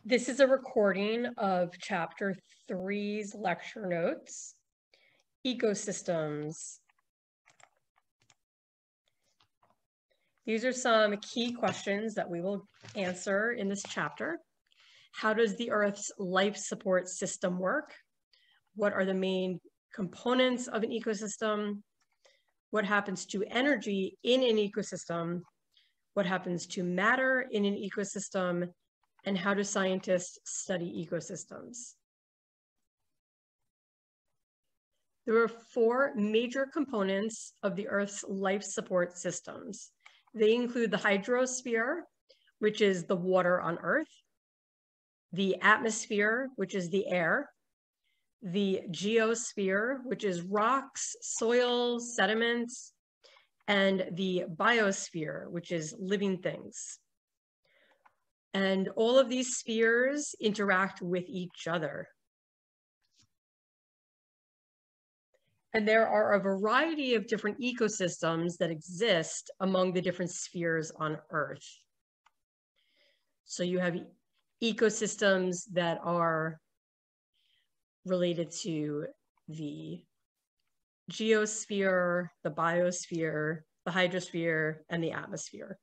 This is a recording of Chapter 3's lecture notes, Ecosystems. These are some key questions that we will answer in this chapter. How does the Earth's life support system work? What are the main components of an ecosystem? What happens to energy in an ecosystem? What happens to matter in an ecosystem? And how do scientists study ecosystems? There are four major components of the Earth's life support systems. They include the hydrosphere, which is the water on Earth, the atmosphere, which is the air, the geosphere, which is rocks, soil, sediments, and the biosphere, which is living things. And all of these spheres interact with each other. And there are a variety of different ecosystems that exist among the different spheres on Earth. So you have ecosystems that are related to the geosphere, the biosphere, the hydrosphere, and the atmosphere.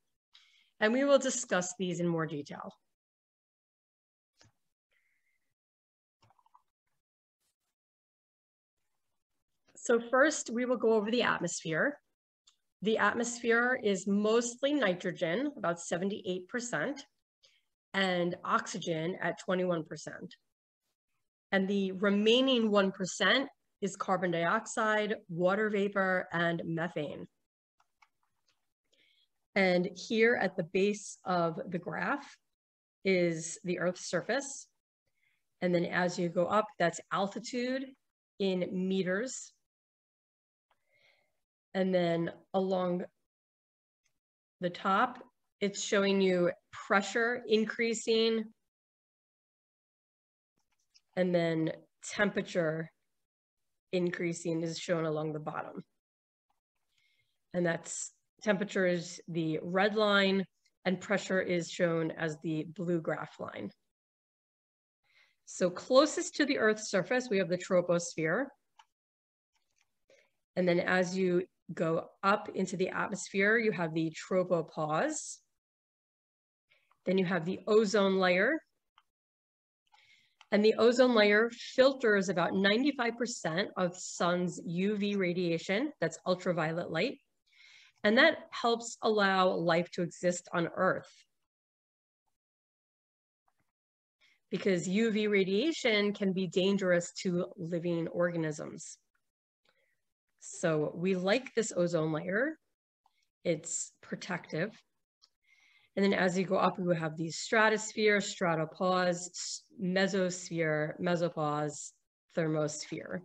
And we will discuss these in more detail. So first, we will go over the atmosphere. The atmosphere is mostly nitrogen, about 78%, and oxygen at 21%. And the remaining 1% is carbon dioxide, water vapor, and methane. And here at the base of the graph is the Earth's surface. And then as you go up, that's altitude in meters. And then along the top, it's showing you pressure increasing, and then temperature increasing is shown along the bottom. And that's temperature is the red line, and pressure is shown as the blue graph line. So closest to the Earth's surface, we have the troposphere. And then as you go up into the atmosphere, you have the tropopause. Then you have the ozone layer. And the ozone layer filters about 95% of sun's UV radiation, that's ultraviolet light. And that helps allow life to exist on Earth. Because UV radiation can be dangerous to living organisms. So we like this ozone layer. It's protective. And then as you go up, we have the stratosphere, stratopause, mesosphere, mesopause, thermosphere.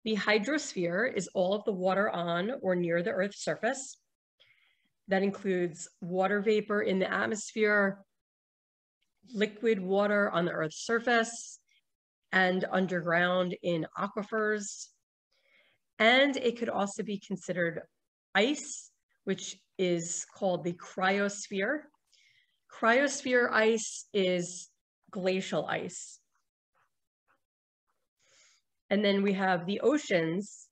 The hydrosphere is all of the water on or near the Earth's surface. That includes water vapor in the atmosphere, liquid water on the Earth's surface, and underground in aquifers. And it could also be considered ice, which is called the cryosphere. Cryosphere ice is glacial ice. And then we have the oceans,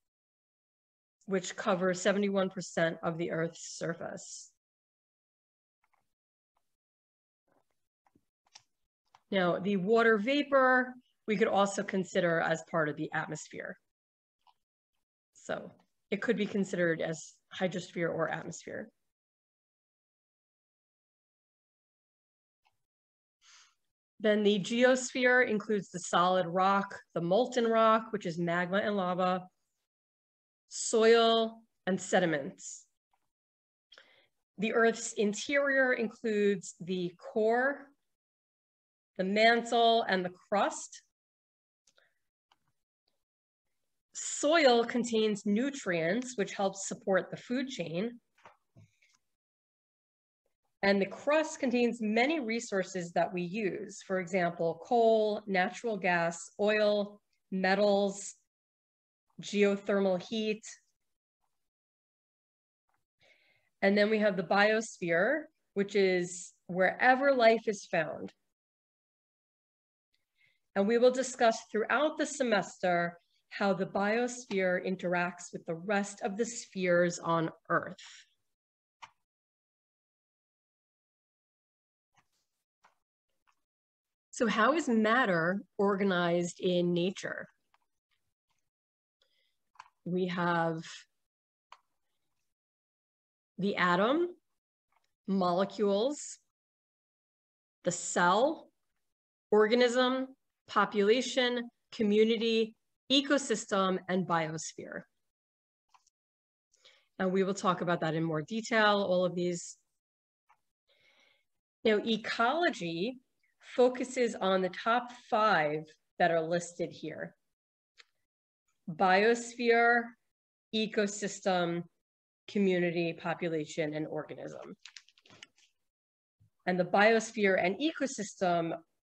which cover 71% of the Earth's surface. Now, the water vapor, we could also consider as part of the atmosphere. So it could be considered as hydrosphere or atmosphere. Then the geosphere includes the solid rock, the molten rock, which is magma and lava, soil, and sediments. The Earth's interior includes the core, the mantle, and the crust. Soil contains nutrients, which helps support the food chain. And the crust contains many resources that we use. For example, coal, natural gas, oil, metals, geothermal heat. And then we have the biosphere, which is wherever life is found. And we will discuss throughout the semester how the biosphere interacts with the rest of the spheres on Earth. So how is matter organized in nature? We have the atom, molecules, the cell, organism, population, community, ecosystem, and biosphere. And we will talk about that in more detail, all of these. Now, ecology focuses on the top 5 that are listed here: biosphere, ecosystem, community, population, and organism. And the biosphere and ecosystem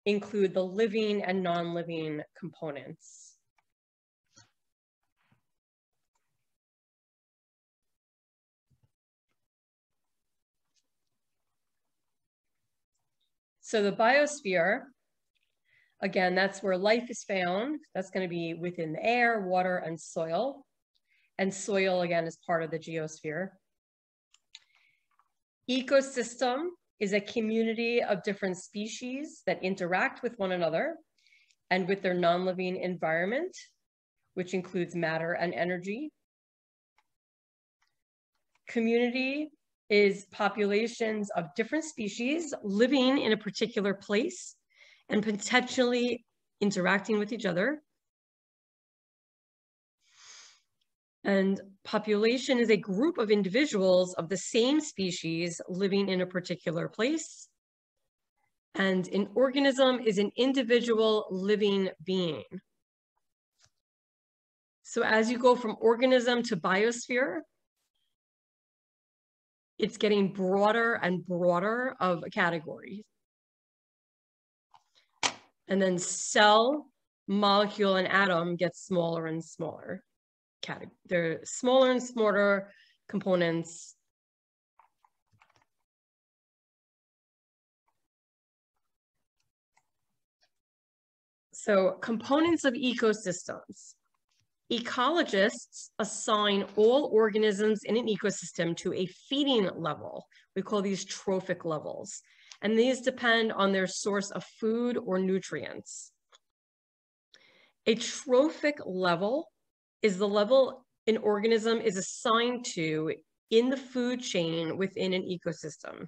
include the living and non-living components. So the biosphere, again, that's where life is found. That's going to be within the air, water, and soil. And soil, again, is part of the geosphere. Ecosystem is a community of different species that interact with one another and with their non-living environment, which includes matter and energy. Community is populations of different species living in a particular place and potentially interacting with each other. And population is a group of individuals of the same species living in a particular place. And an organism is an individual living being. So as you go from organism to biosphere, it's getting broader and broader of categories. And then cell, molecule, and atom get smaller and smaller. They're smaller and smaller components. So components of ecosystems. Ecologists assign all organisms in an ecosystem to a feeding level. We call these trophic levels. And these depend on their source of food or nutrients. A trophic level is the level an organism is assigned to in the food chain within an ecosystem.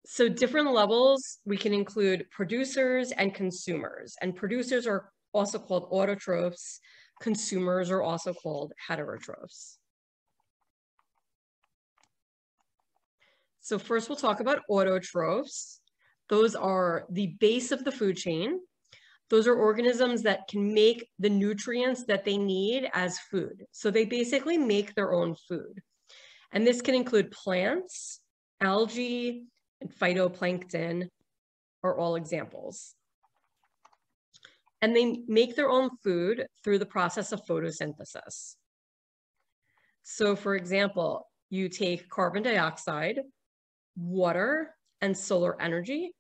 So different levels, we can include producers and consumers. And producers are also called autotrophs. Consumers are also called heterotrophs. So first we'll talk about autotrophs. Those are the base of the food chain. Those are organisms that can make the nutrients that they need as food. So they basically make their own food. And this can include plants, algae, and phytoplankton are all examples. And they make their own food through the process of photosynthesis. So for example, you take carbon dioxide, water, and solar energy,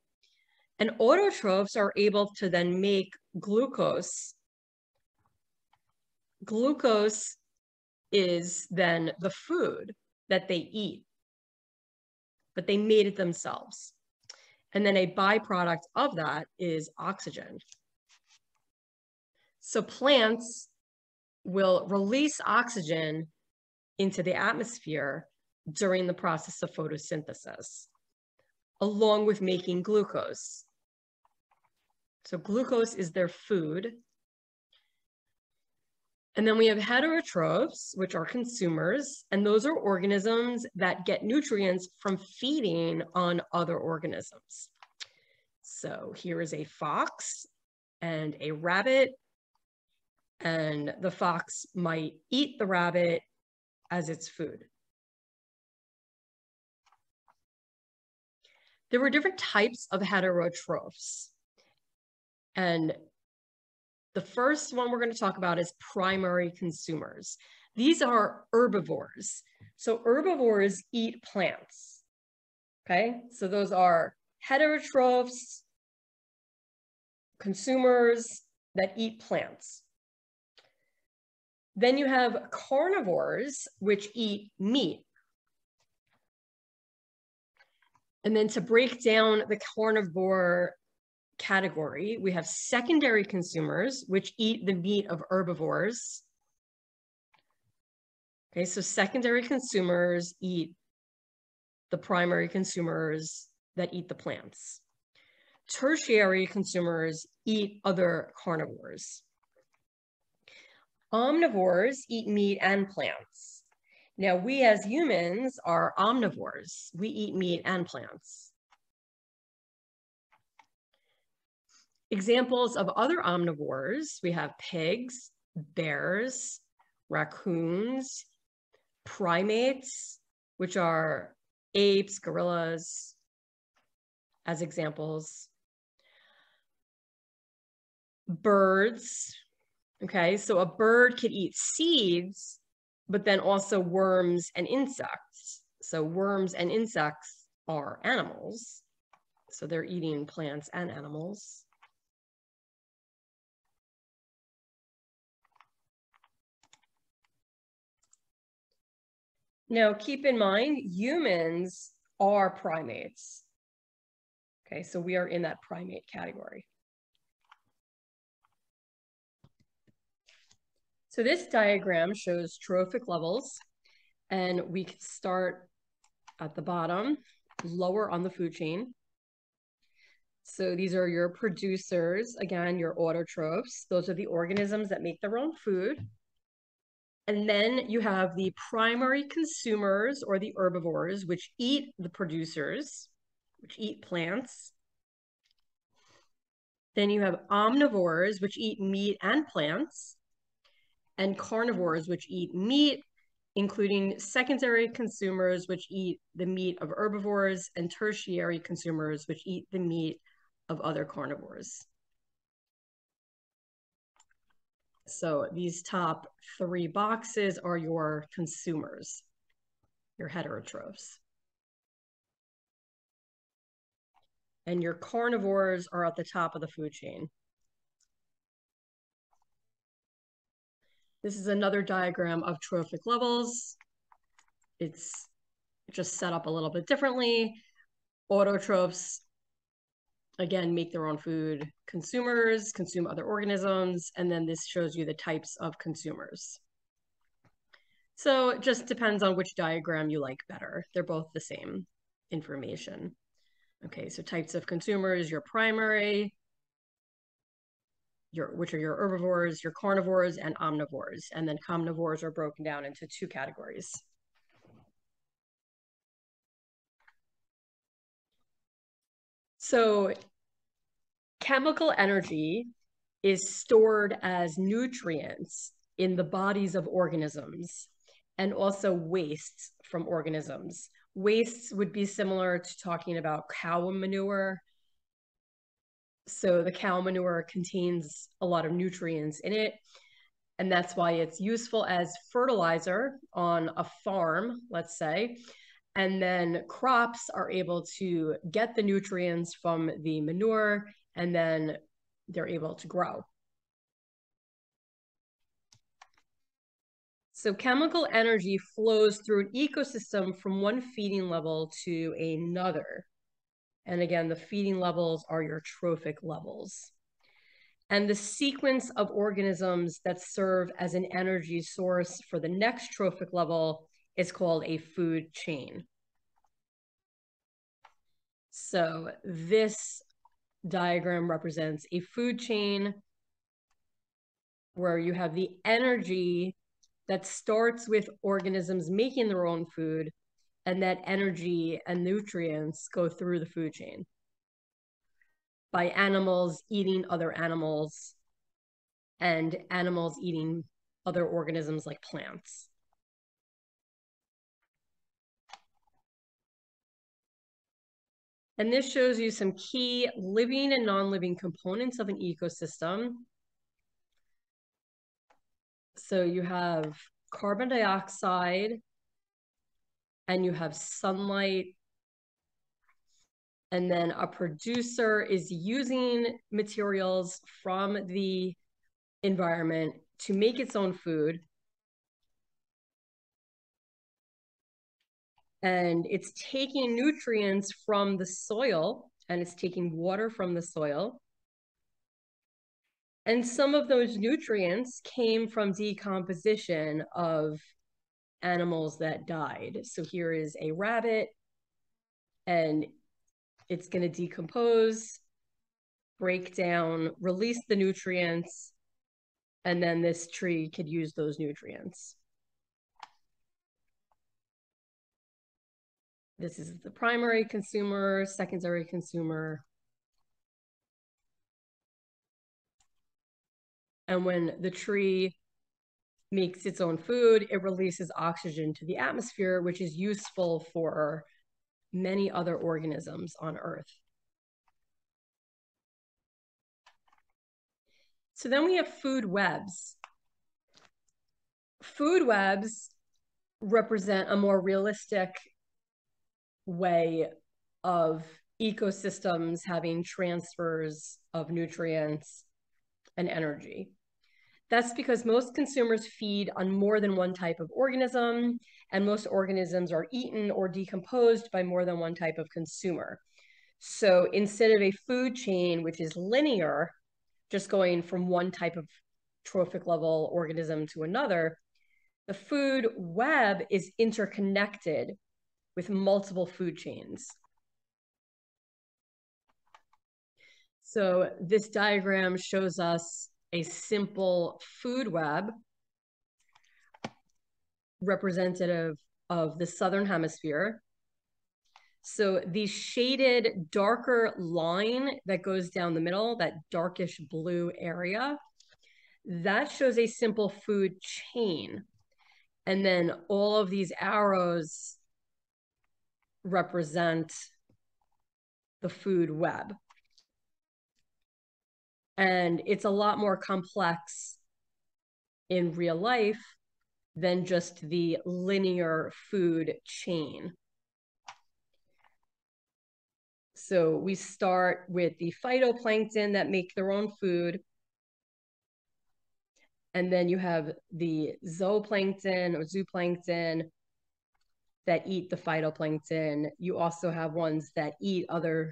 and autotrophs are able to then make glucose. Glucose is then the food that they eat, but they made it themselves. And then a byproduct of that is oxygen. So plants will release oxygen into the atmosphere during the process of photosynthesis, along with making glucose. So glucose is their food. And then we have heterotrophs, which are consumers, and those are organisms that get nutrients from feeding on other organisms. So here is a fox and a rabbit, and the fox might eat the rabbit as its food. There were different types of heterotrophs. And the first one we're going to talk about is primary consumers. These are herbivores. So herbivores eat plants, okay? So those are heterotrophs, consumers that eat plants. Then you have carnivores, which eat meat. And then to break down the carnivore category, we have secondary consumers, which eat the meat of herbivores. Okay, so secondary consumers eat the primary consumers that eat the plants. Tertiary consumers eat other carnivores. Omnivores eat meat and plants. Now, we as humans are omnivores. We eat meat and plants. Examples of other omnivores, we have pigs, bears, raccoons, primates, which are apes, gorillas, as examples. Birds, okay, so a bird could eat seeds, but then also worms and insects. So worms and insects are animals. So they're eating plants and animals. Now, keep in mind, humans are primates. Okay, so we are in that primate category. So this diagram shows trophic levels, and we can start at the bottom, lower on the food chain. So these are your producers, again, your autotrophs. Those are the organisms that make their own food. And then you have the primary consumers, or the herbivores, which eat the producers, which eat plants. Then you have omnivores, which eat meat and plants, and carnivores, which eat meat, including secondary consumers, which eat the meat of herbivores, and tertiary consumers, which eat the meat of other carnivores. So these top 3 boxes are your consumers, your heterotrophs. And your carnivores are at the top of the food chain. This is another diagram of trophic levels. It's just set up a little bit differently. Autotrophs, again, make their own food. Consumers consume other organisms. And then this shows you the types of consumers. So it just depends on which diagram you like better. They're both the same information. Okay, so types of consumers, your primary, which are your herbivores, your carnivores, and omnivores. And then omnivores are broken down into 2 categories. So chemical energy is stored as nutrients in the bodies of organisms, and also wastes from organisms. Wastes would be similar to talking about cow manure. So the cow manure contains a lot of nutrients in it, and that's why it's useful as fertilizer on a farm, let's say. And then crops are able to get the nutrients from the manure, and then they're able to grow. So chemical energy flows through an ecosystem from one feeding level to another. And again, the feeding levels are your trophic levels. And the sequence of organisms that serve as an energy source for the next trophic level is called a food chain. So this diagram represents a food chain where you have the energy that starts with organisms making their own food, and that energy and nutrients go through the food chain by animals eating other animals and animals eating other organisms like plants. And this shows you some key living and non-living components of an ecosystem. So you have carbon dioxide, and you have sunlight. And then a producer is using materials from the environment to make its own food. And it's taking nutrients from the soil, and it's taking water from the soil. And some of those nutrients came from decomposition of animals that died. So here is a rabbit, and it's going to decompose, break down, release the nutrients, and then this tree could use those nutrients. This is the primary consumer, secondary consumer. And when the tree makes its own food, it releases oxygen to the atmosphere, which is useful for many other organisms on Earth. So then we have food webs. Food webs represent a more realistic way of ecosystems having transfers of nutrients and energy. That's because most consumers feed on more than one type of organism, and most organisms are eaten or decomposed by more than one type of consumer. So instead of a food chain, which is linear, just going from one type of trophic level organism to another, the food web is interconnected with multiple food chains. So this diagram shows us a simple food web representative of the southern hemisphere. So the shaded darker line that goes down the middle, that darkish blue area, that shows a simple food chain. And then all of these arrows represent the food web. And it's a lot more complex in real life than just the linear food chain. So we start with the phytoplankton that make their own food. And then you have the zooplankton or zooplankton that eat the phytoplankton. You also have ones that eat other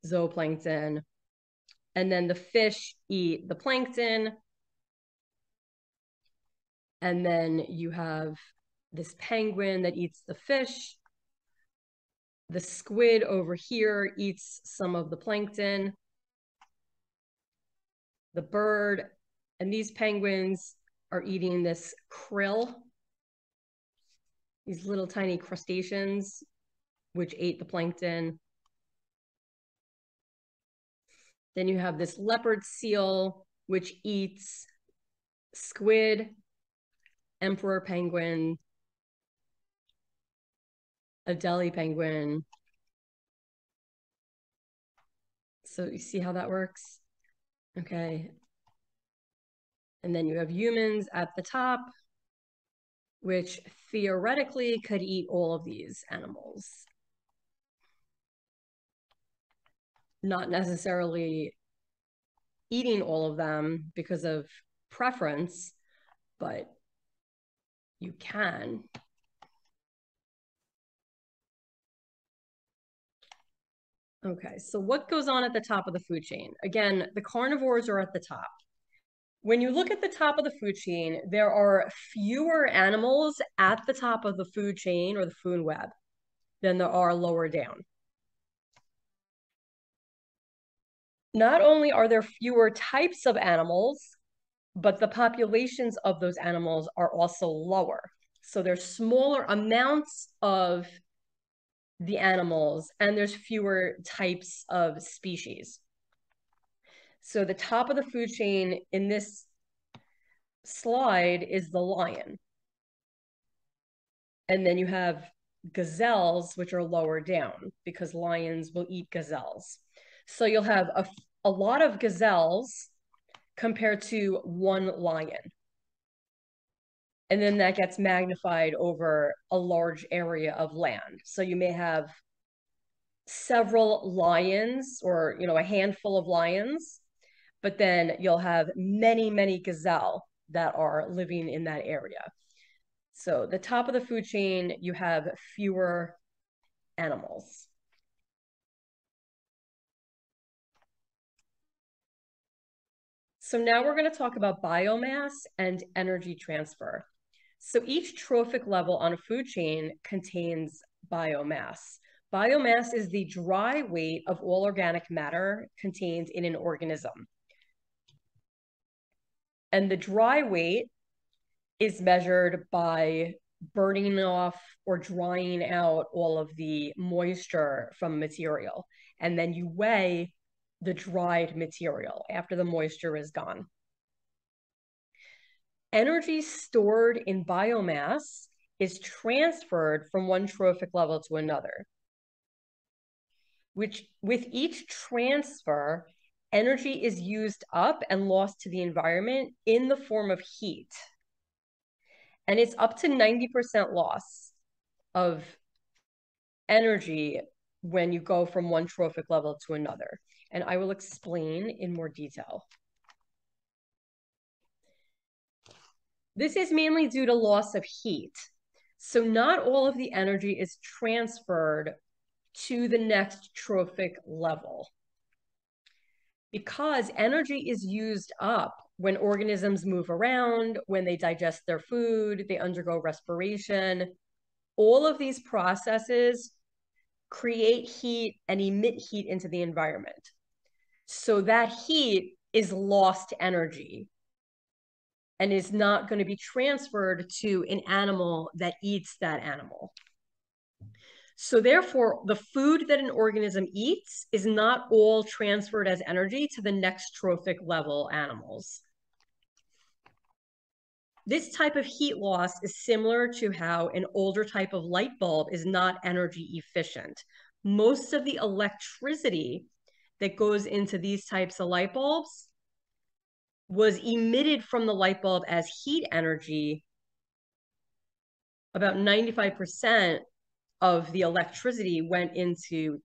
zooplankton. And then the fish eat the plankton. And then you have this penguin that eats the fish. The squid over here eats some of the plankton. The bird, and these penguins are eating this krill, these little tiny crustaceans, which ate the plankton. Then you have this leopard seal, which eats squid, emperor penguin, Adelie penguin. So you see how that works? Okay. And then you have humans at the top, which theoretically could eat all of these animals. Not necessarily eating all of them because of preference, but you can. Okay, so what goes on at the top of the food chain? Again, the carnivores are at the top. When you look at the top of the food chain, there are fewer animals at the top of the food chain or the food web than there are lower down. Not only are there fewer types of animals, but the populations of those animals are also lower. So there's smaller amounts of the animals and there's fewer types of species. So the top of the food chain in this slide is the lion. And then you have gazelles, which are lower down because lions will eat gazelles. So you'll have a lot of gazelles compared to one lion. And then that gets magnified over a large area of land. So you may have several lions or, a handful of lions, but then you'll have many, many gazelle that are living in that area. So the top of the food chain, you have fewer animals. So now we're going to talk about biomass and energy transfer. So each trophic level on a food chain contains biomass. Biomass is the dry weight of all organic matter contained in an organism. And the dry weight is measured by burning off or drying out all of the moisture from material. And then you weigh the dried material after the moisture is gone. Energy stored in biomass is transferred from one trophic level to another, which with each transfer, energy is used up and lost to the environment in the form of heat. And it's up to 90% loss of energy when you go from one trophic level to another. And I will explain in more detail. This is mainly due to loss of heat. So not all of the energy is transferred to the next trophic level, because energy is used up when organisms move around, when they digest their food, they undergo respiration. All of these processes create heat and emit heat into the environment. So that heat is lost energy and is not going to be transferred to an animal that eats that animal. So therefore, the food that an organism eats is not all transferred as energy to the next trophic level animals. This type of heat loss is similar to how an older type of light bulb is not energy efficient. Most of the electricity that goes into these types of light bulbs was emitted from the light bulb as heat energy. About 95% of the electricity went into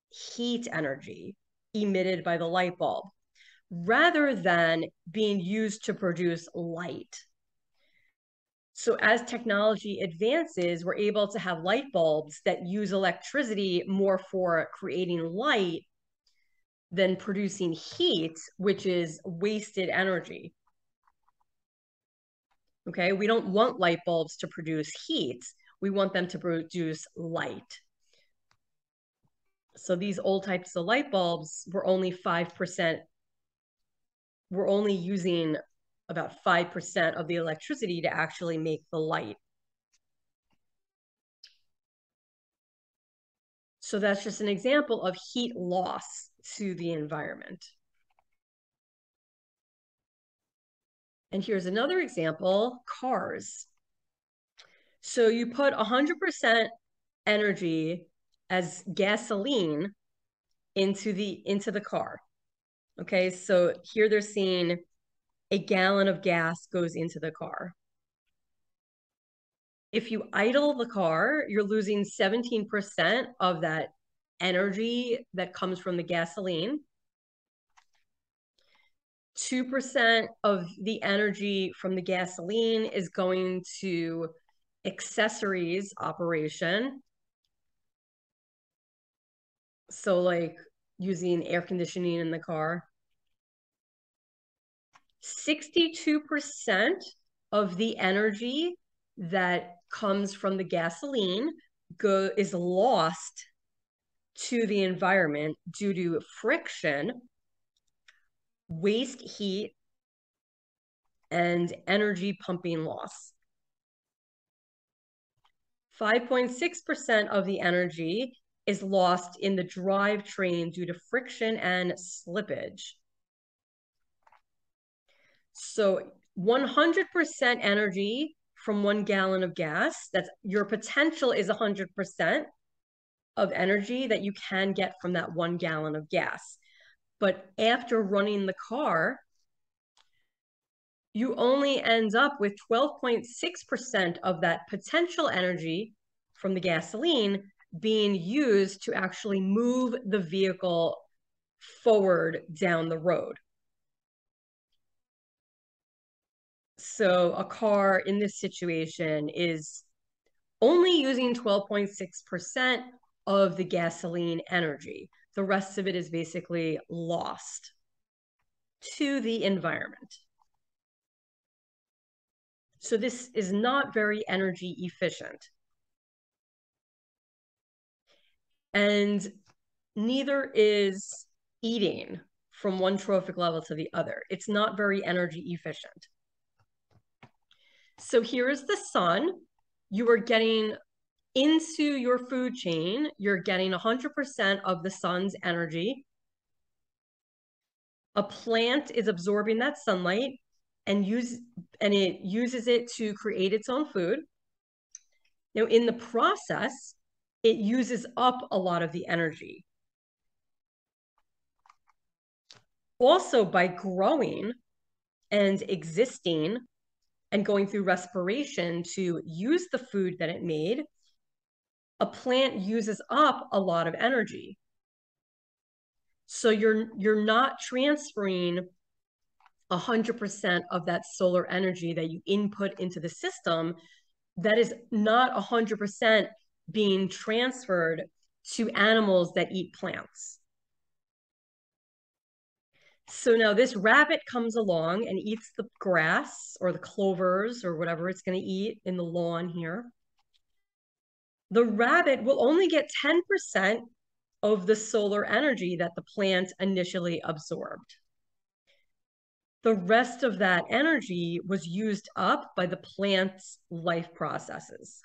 heat energy emitted by the light bulb, rather than being used to produce light. So as technology advances, we're able to have light bulbs that use electricity more for creating light than producing heat, which is wasted energy. Okay, we don't want light bulbs to produce heat. We want them to produce light. So these old types of light bulbs were only 5%. We're only using about 5% of the electricity to actually make the light. So that's just an example of heat loss to the environment. And here's another example, cars. So you put 100% energy as gasoline into the car. Okay, so here they're seeing a gallon of gas goes into the car. If you idle the car, you're losing 17% of that energy that comes from the gasoline. 2% of the energy from the gasoline is going to accessories operation. So like using air conditioning in the car. 62% of the energy that comes from the gasoline is lost to the environment due to friction, waste heat, and energy pumping loss. 5.6% of the energy is lost in the drivetrain due to friction and slippage. So 100% energy from 1 gallon of gas, that's your potential is 100% of energy that you can get from that 1 gallon of gas. But after running the car, you only end up with 12.6% of that potential energy from the gasoline being used to actually move the vehicle forward down the road. So a car in this situation is only using 12.6% of the gasoline energy. The rest of it is basically lost to the environment. So this is not very energy efficient. And neither is eating from one trophic level to the other. It's not very energy efficient. So here is the sun. You are getting into your food chain. You're getting 100% of the sun's energy. A plant is absorbing that sunlight and it uses it to create its own food. Now, in the process, it uses up a lot of the energy. Also, by growing and existing and going through respiration to use the food that it made, a plant uses up a lot of energy. So you're not transferring 100% of that solar energy that you input into the system. That is not 100% being transferred to animals that eat plants. So now this rabbit comes along and eats the grass or the clovers or whatever it's going to eat in the lawn here. The rabbit will only get 10% of the solar energy that the plant initially absorbed. The rest of that energy was used up by the plant's life processes.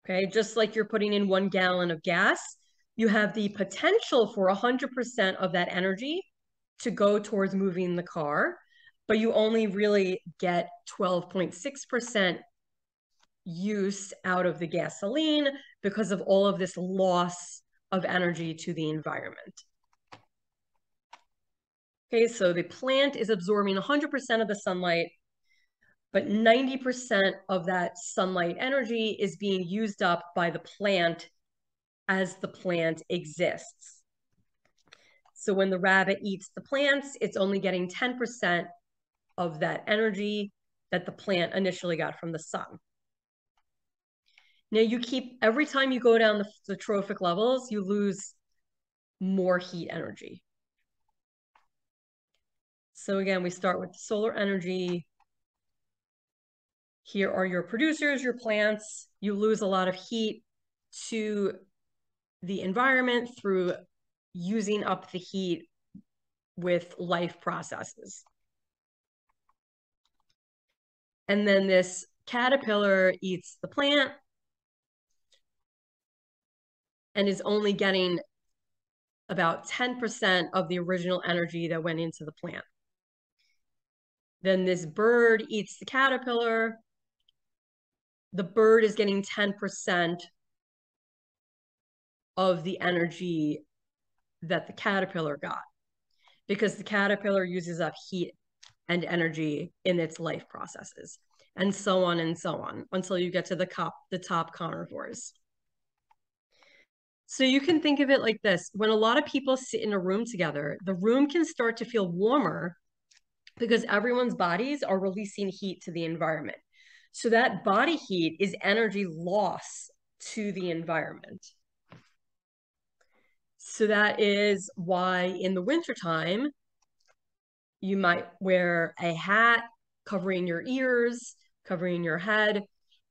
Okay, just like you're putting in 1 gallon of gas, you have the potential for 100% of that energy to go towards moving the car, but you only really get 12.6% use out of the gasoline because of all of this loss of energy to the environment. Okay, so the plant is absorbing 100% of the sunlight, but 90% of that sunlight energy is being used up by the plant as the plant exists. So when the rabbit eats the plants, it's only getting 10% of that energy that the plant initially got from the sun. Now you keep, every time you go down the trophic levels, you lose more heat energy. So again, we start with solar energy. Here are your producers, your plants. You lose a lot of heat to the environment through using up the heat with life processes. And then this caterpillar eats the plant and is only getting about 10% of the original energy that went into the plant. Then this bird eats the caterpillar. The bird is getting 10% of the energy that the caterpillar got because the caterpillar uses up heat and energy in its life processes, and so on until you get to the top carnivores. So you can think of it like this. When a lot of people sit in a room together, the room can start to feel warmer because everyone's bodies are releasing heat to the environment. So that body heat is energy loss to the environment. So that is why in the wintertime, you might wear a hat covering your ears, covering your head,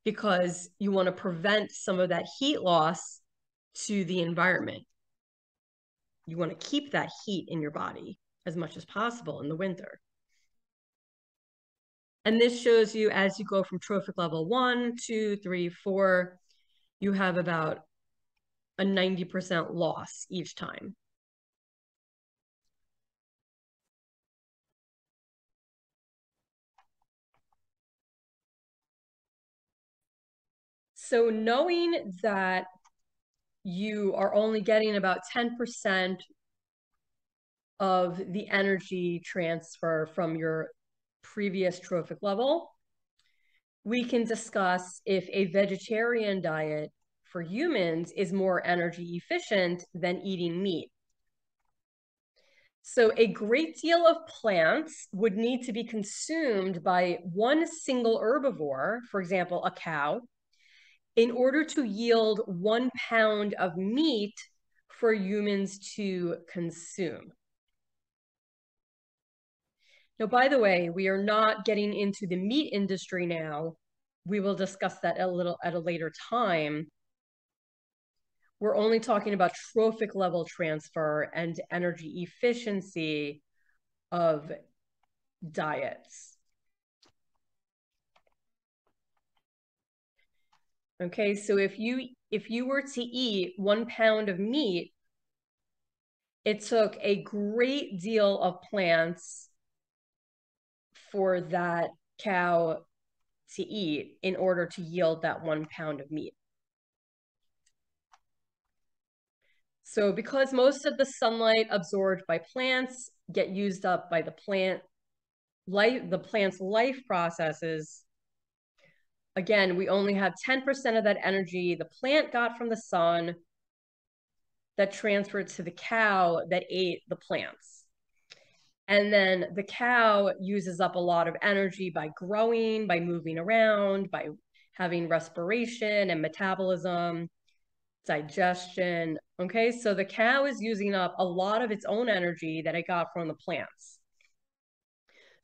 because you want to prevent some of that heat loss to the environment. You want to keep that heat in your body as much as possible in the winter. And this shows you as you go from trophic level 1, 2, 3, 4, you have about a 90% loss each time. So knowing that you are only getting about 10% of the energy transfer from your previous trophic level, we can discuss if a vegetarian diet for humans is more energy efficient than eating meat. So a great deal of plants would need to be consumed by one single herbivore, for example, a cow, in order to yield 1 pound of meat for humans to consume. Now, by the way, we are not getting into the meat industry now. We will discuss that a little at a later time. We're only talking about trophic level transfer and energy efficiency of diets. Okay, so if you were to eat 1 pound of meat, it took a great deal of plants for that cow to eat in order to yield that 1 pound of meat. So because most of the sunlight absorbed by plants get used up by the plant's life processes, again, we only have 10% of that energy the plant got from the sun that transferred to the cow that ate the plants. And then the cow uses up a lot of energy by growing, by moving around, by having respiration and metabolism, digestion. Okay, so the cow is using up a lot of its own energy that it got from the plants.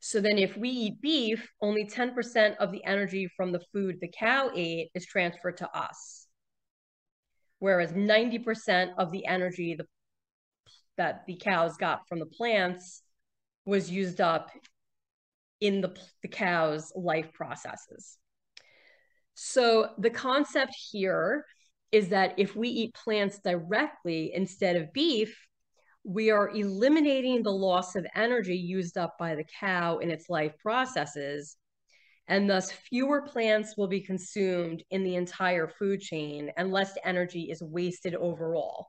So then if we eat beef, only 10% of the energy from the food the cow ate is transferred to us. Whereas 90% of the energy that the cows got from the plants was used up in the cow's life processes. So the concept here is that if we eat plants directly instead of beef, we are eliminating the loss of energy used up by the cow in its life processes, and thus fewer plants will be consumed in the entire food chain and less energy is wasted overall.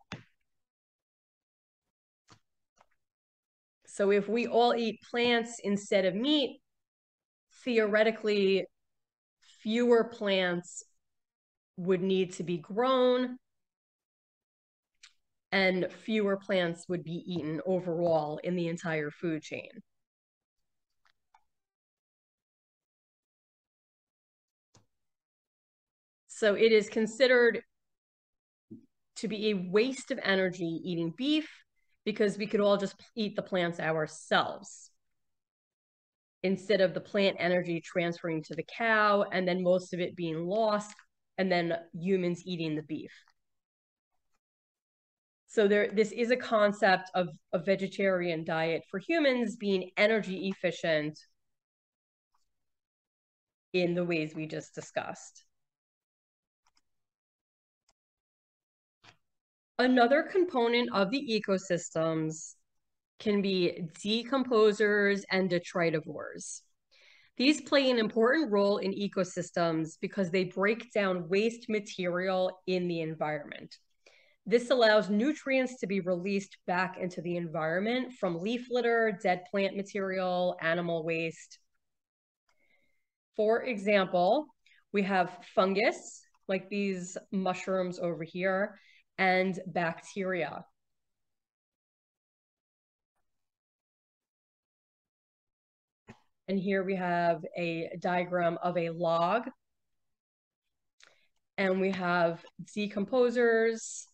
So if we all eat plants instead of meat, theoretically, fewer plants would need to be grown and fewer plants would be eaten overall in the entire food chain. So it is considered to be a waste of energy eating beef because we could all just eat the plants ourselves instead of the plant energy transferring to the cow and then most of it being lost and then humans eating the beef. So this is a concept of a vegetarian diet for humans being energy efficient in the ways we just discussed. Another component of the ecosystems can be decomposers and detritivores. These play an important role in ecosystems because they break down waste material in the environment. This allows nutrients to be released back into the environment from leaf litter, dead plant material, animal waste. For example, we have fungus, like these mushrooms over here, and bacteria. And here we have a diagram of a log. And we have decomposers,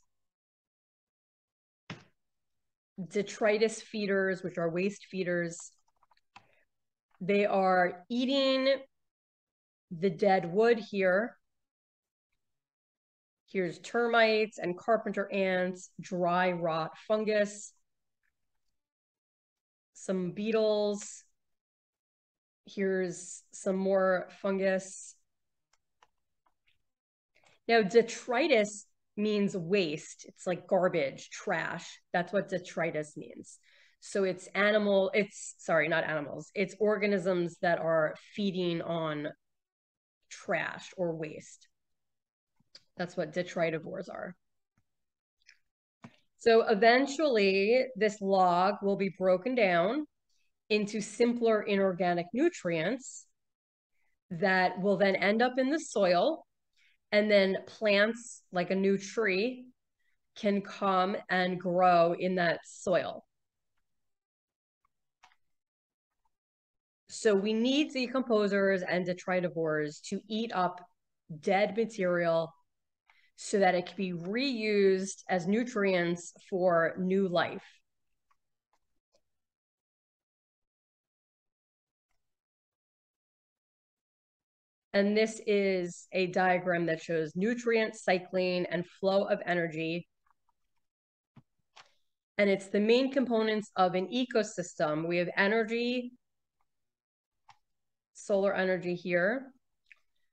detritus feeders, which are waste feeders. They are eating the dead wood here. Here's termites and carpenter ants, dry rot fungus, some beetles. Here's some more fungus. Now, detritus means waste. It's like garbage, trash. That's what detritus means. So it's not animals. It's organisms that are feeding on trash or waste. That's what detritivores are. So eventually this log will be broken down into simpler inorganic nutrients that will then end up in the soil, and then plants like a new tree can come and grow in that soil. So we need decomposers and detritivores to eat up dead material so that it can be reused as nutrients for new life. And this is a diagram that shows nutrient cycling and flow of energy. And it's the main components of an ecosystem. We have energy, solar energy here.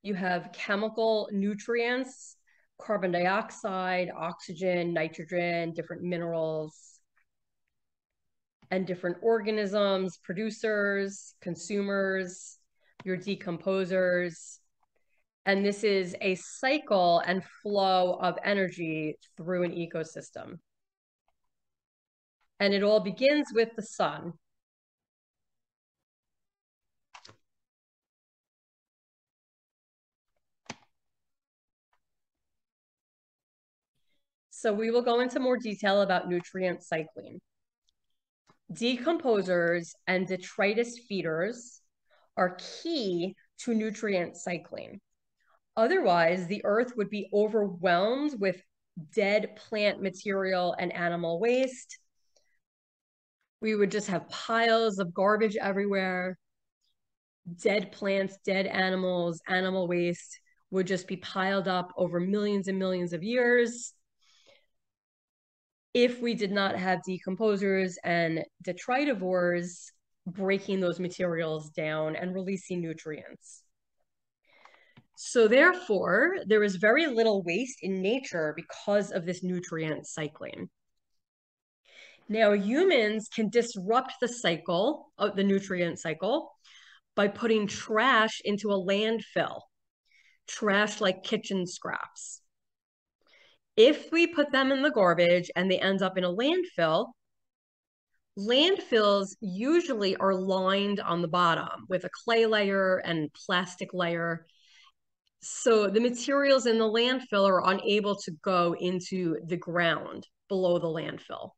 You have chemical nutrients, carbon dioxide, oxygen, nitrogen, different minerals, and different organisms, producers, consumers, your decomposers. And this is a cycle and flow of energy through an ecosystem. And it all begins with the sun. So we will go into more detail about nutrient cycling. Decomposers and detritus feeders are key to nutrient cycling. Otherwise, the earth would be overwhelmed with dead plant material and animal waste. We would just have piles of garbage everywhere. Dead plants, dead animals, animal waste would just be piled up over millions and millions of years if we did not have decomposers and detritivores breaking those materials down and releasing nutrients. So therefore, there is very little waste in nature because of this nutrient cycling. Now, humans can disrupt the cycle of the nutrient cycle by putting trash into a landfill, trash like kitchen scraps. If we put them in the garbage and they end up in a landfill, landfills usually are lined on the bottom with a clay layer and plastic layer. So the materials in the landfill are unable to go into the ground below the landfill.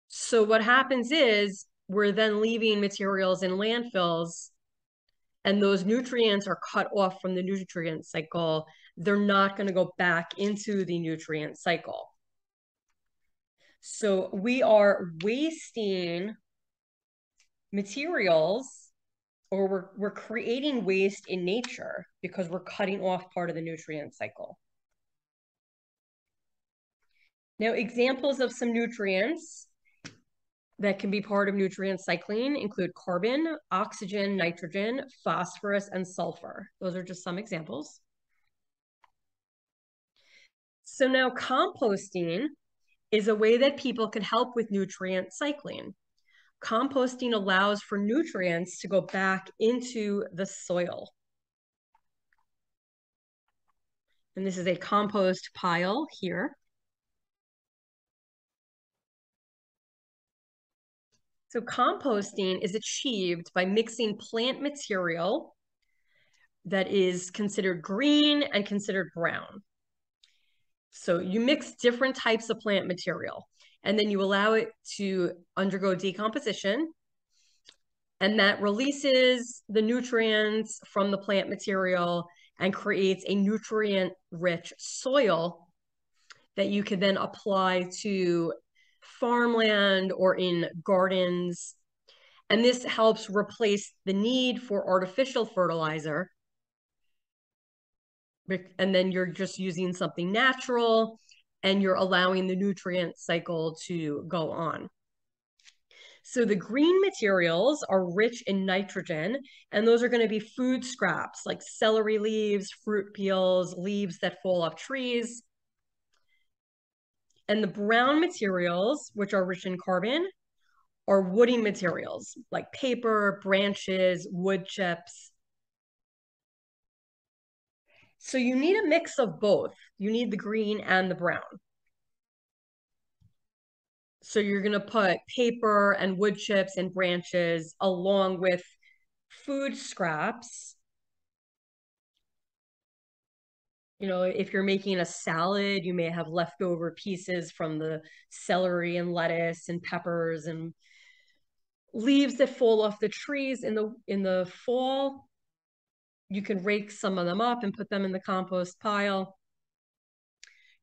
So what happens is we're then leaving materials in landfills, and those nutrients are cut off from the nutrient cycle. They're not going to go back into the nutrient cycle. So we are wasting materials, or we're creating waste in nature because we're cutting off part of the nutrient cycle. Now, examples of some nutrients that can be part of nutrient cycling include carbon, oxygen, nitrogen, phosphorus, and sulfur. Those are just some examples. So now composting is a way that people can help with nutrient cycling. Composting allows for nutrients to go back into the soil. And this is a compost pile here. So composting is achieved by mixing plant material that is considered green and considered brown. So you mix different types of plant material, and then you allow it to undergo decomposition, and that releases the nutrients from the plant material and creates a nutrient-rich soil that you can then apply to farmland or in gardens. And this helps replace the need for artificial fertilizer. And then you're just using something natural, and you're allowing the nutrient cycle to go on. So the green materials are rich in nitrogen, and those are going to be food scraps like celery leaves, fruit peels, leaves that fall off trees. And the brown materials, which are rich in carbon, are woody materials like paper, branches, wood chips. So you need a mix of both. You need the green and the brown. So you're going to put paper and wood chips and branches along with food scraps. You know, if you're making a salad, you may have leftover pieces from the celery and lettuce and peppers and leaves that fall off the trees in the fall. You can rake some of them up and put them in the compost pile.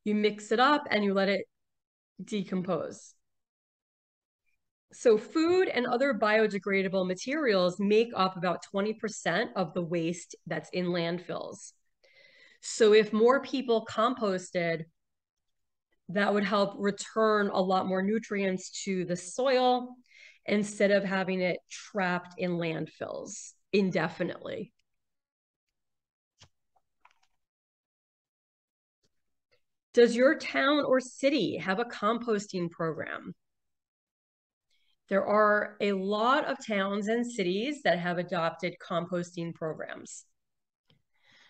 You mix it up and you let it decompose. So food and other biodegradable materials make up about 20% of the waste that's in landfills. So if more people composted, that would help return a lot more nutrients to the soil instead of having it trapped in landfills indefinitely. Does your town or city have a composting program? There are a lot of towns and cities that have adopted composting programs.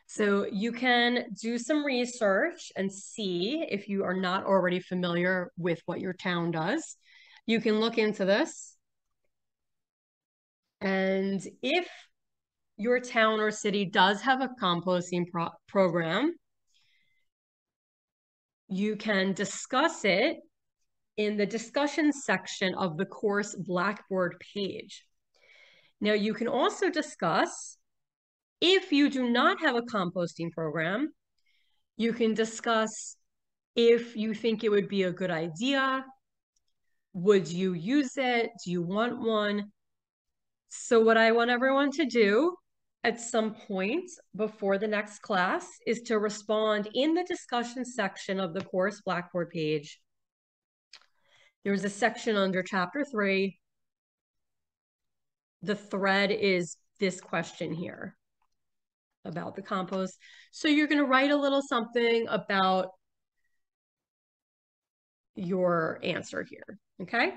So you can do some research and see if you are not already familiar with what your town does. You can look into this. And if your town or city does have a composting program, you can discuss it in the discussion section of the course Blackboard page. Now, you can also discuss, if you do not have a composting program, you can discuss if you think it would be a good idea. Would you use it? Do you want one? So what I want everyone to do at some point before the next class is to respond in the discussion section of the course Blackboard page. There's a section under chapter 3. The thread is this question here about the compost. So you're going to write a little something about your answer here, okay?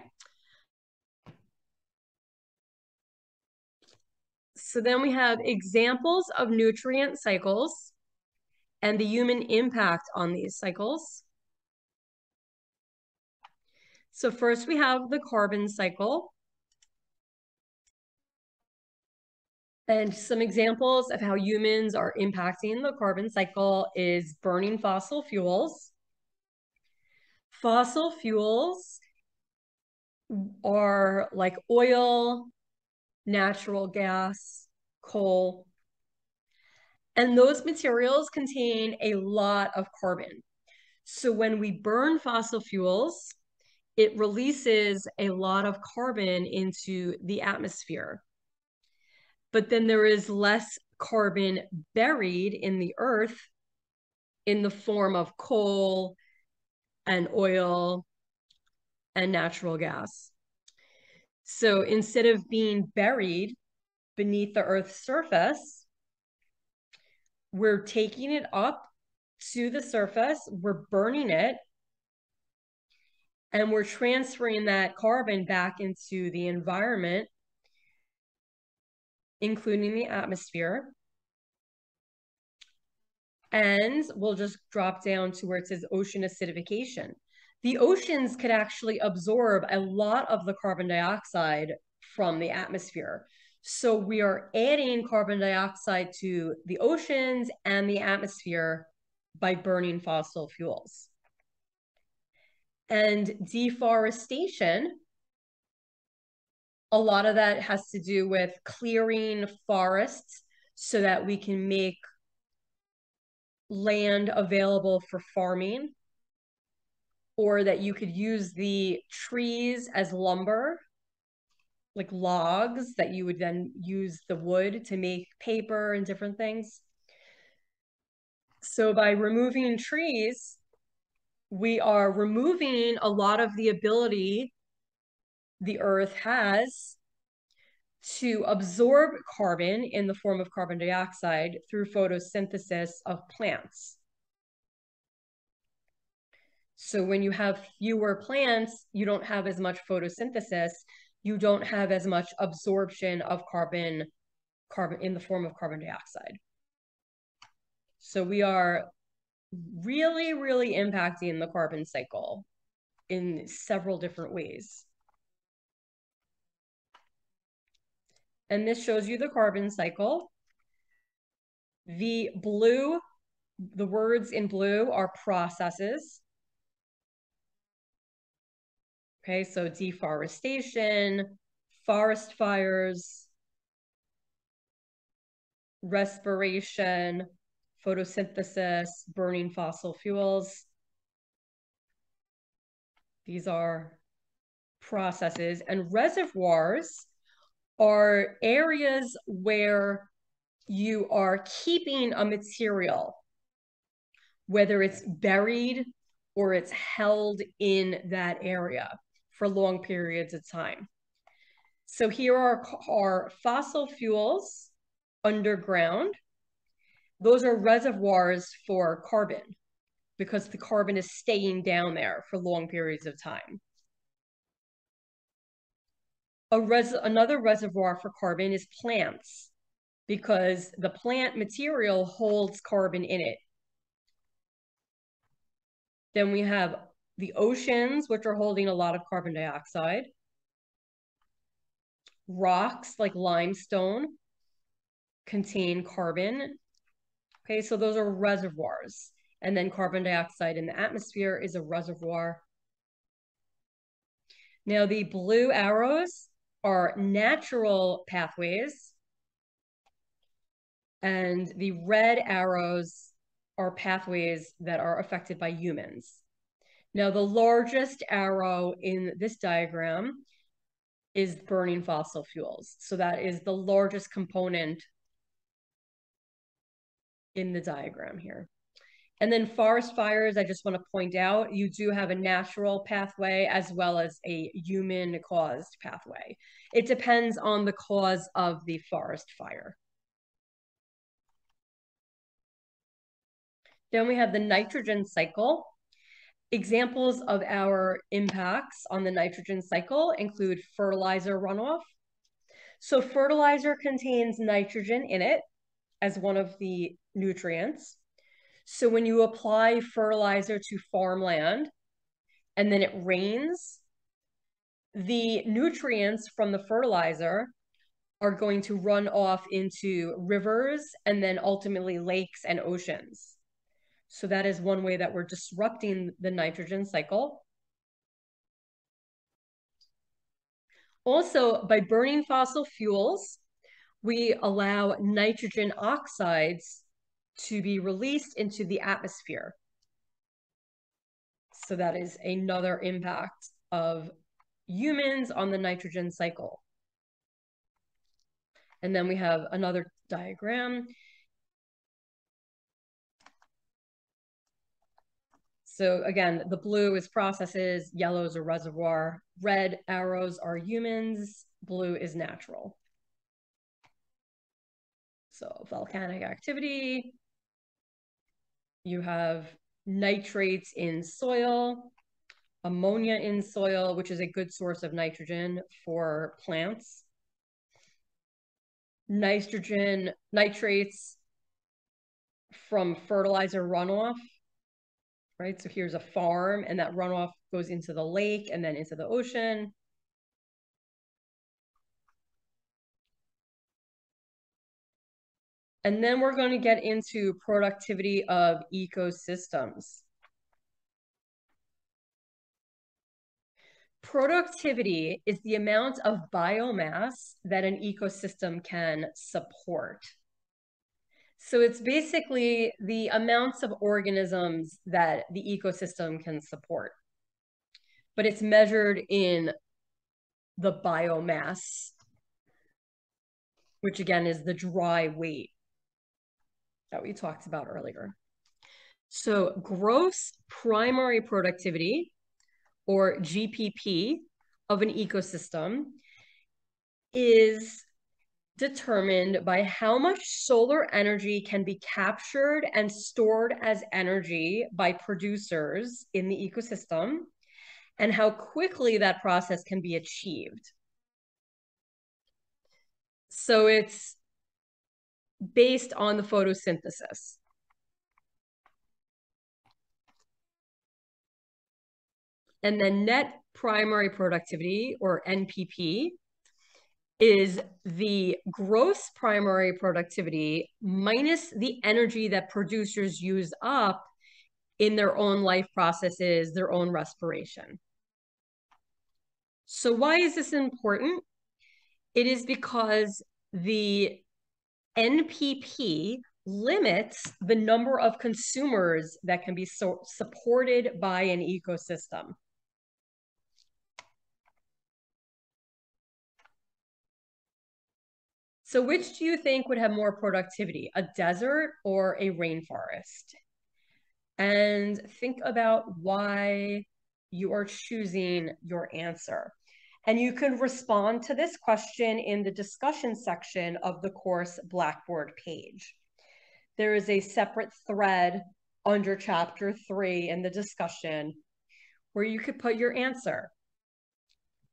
So then we have examples of nutrient cycles and the human impact on these cycles. So first we have the carbon cycle. And some examples of how humans are impacting the carbon cycle is burning fossil fuels. Fossil fuels are like oil, natural gas, coal, and those materials contain a lot of carbon. So when we burn fossil fuels, it releases a lot of carbon into the atmosphere. But then there is less carbon buried in the earth in the form of coal and oil and natural gas. So instead of being buried beneath the Earth's surface, we're taking it up to the surface, we're burning it, and we're transferring that carbon back into the environment, including the atmosphere. And we'll just drop down to where it says ocean acidification. The oceans could actually absorb a lot of the carbon dioxide from the atmosphere. So we are adding carbon dioxide to the oceans and the atmosphere by burning fossil fuels. And deforestation, a lot of that has to do with clearing forests so that we can make land available for farming, or that you could use the trees as lumber, like logs, that you would then use the wood to make paper and different things. So by removing trees, we are removing a lot of the ability the earth has to absorb carbon in the form of carbon dioxide through photosynthesis of plants. So when you have fewer plants, you don't have as much photosynthesis, you don't have as much absorption of carbon in the form of carbon dioxide. So we are really, really impacting the carbon cycle in several different ways. And this shows you the carbon cycle. The words in blue are processes. Okay, so deforestation, forest fires, respiration, photosynthesis, burning fossil fuels. These are processes, and reservoirs are areas where you are keeping a material, whether it's buried or it's held in that area for long periods of time. So here are fossil fuels underground. Those are reservoirs for carbon because the carbon is staying down there for long periods of time. Another reservoir for carbon is plants because the plant material holds carbon in it. Then we have the oceans, which are holding a lot of carbon dioxide. Rocks like limestone contain carbon. Okay, so those are reservoirs. And then carbon dioxide in the atmosphere is a reservoir. Now the blue arrows are natural pathways, and the red arrows are pathways that are affected by humans. Now, the largest arrow in this diagram is burning fossil fuels. So that is the largest component in the diagram here. And then forest fires, I just want to point out, you do have a natural pathway as well as a human-caused pathway. It depends on the cause of the forest fire. Then we have the nitrogen cycle. Examples of our impacts on the nitrogen cycle include fertilizer runoff. So fertilizer contains nitrogen in it as one of the nutrients. So when you apply fertilizer to farmland and then it rains, the nutrients from the fertilizer are going to run off into rivers and then ultimately lakes and oceans. So that is one way that we're disrupting the nitrogen cycle. Also, by burning fossil fuels, we allow nitrogen oxides to be released into the atmosphere. So that is another impact of humans on the nitrogen cycle. And then we have another diagram. So again, the blue is processes, yellow is a reservoir, red arrows are humans, blue is natural. So volcanic activity, you have nitrates in soil, ammonia in soil, which is a good source of nitrogen for plants. Nitrates from fertilizer runoff, right? So here's a farm and that runoff goes into the lake and then into the ocean. And then we're going to get into productivity of ecosystems. Productivity is the amount of biomass that an ecosystem can support. So it's basically the amounts of organisms that the ecosystem can support. But it's measured in the biomass, which again is the dry weight that we talked about earlier. So gross primary productivity, or GPP, of an ecosystem is determined by how much solar energy can be captured and stored as energy by producers in the ecosystem and how quickly that process can be achieved. So it's based on the photosynthesis. And then net primary productivity, or NPP, is the gross primary productivity minus the energy that producers use up in their own life processes, their own respiration. So why is this important? It is because the NPP limits the number of consumers that can be supported by an ecosystem. So which do you think would have more productivity, a desert or a rainforest? And think about why you are choosing your answer. And you can respond to this question in the discussion section of the course Blackboard page. There is a separate thread under chapter 3 in the discussion where you could put your answer.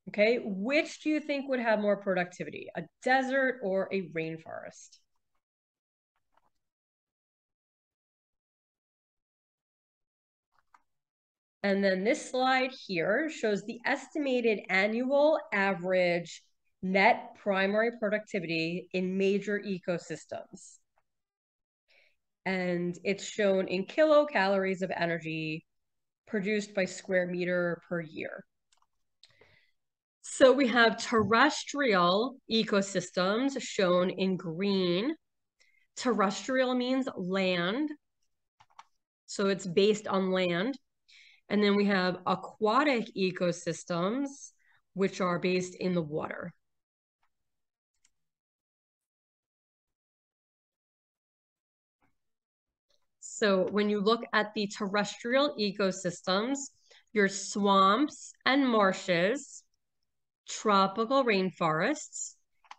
Okay, which do you think would have more productivity, a desert or a rainforest? And then this slide here shows the estimated annual average net primary productivity in major ecosystems. And it's shown in kilocalories of energy produced by square meter per year. So we have terrestrial ecosystems shown in green. Terrestrial means land. So it's based on land. And then we have aquatic ecosystems, which are based in the water. So when you look at the terrestrial ecosystems, your swamps and marshes, tropical rainforests,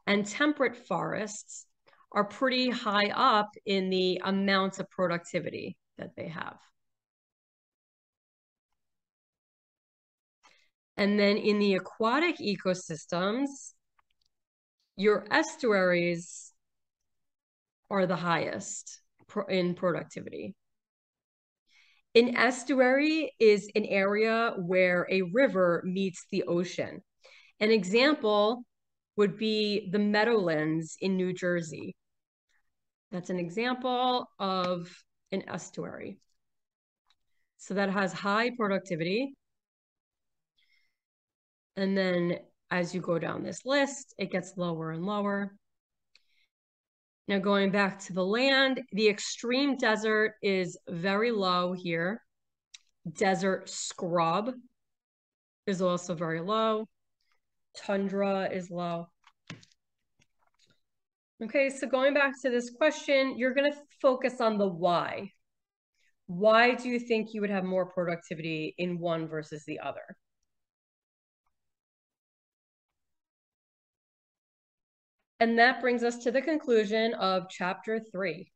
and temperate forests are pretty high up in the amounts of productivity that they have. And then in the aquatic ecosystems, your estuaries are the highest in productivity. An estuary is an area where a river meets the ocean. An example would be the Meadowlands in New Jersey. That's an example of an estuary. So that has high productivity. And then as you go down this list, it gets lower and lower. Now going back to the land, the extreme desert is very low here. Desert scrub is also very low. Tundra is low. Okay, so going back to this question, you're going to focus on the why. Why do you think you would have more productivity in one versus the other? And that brings us to the conclusion of chapter 3.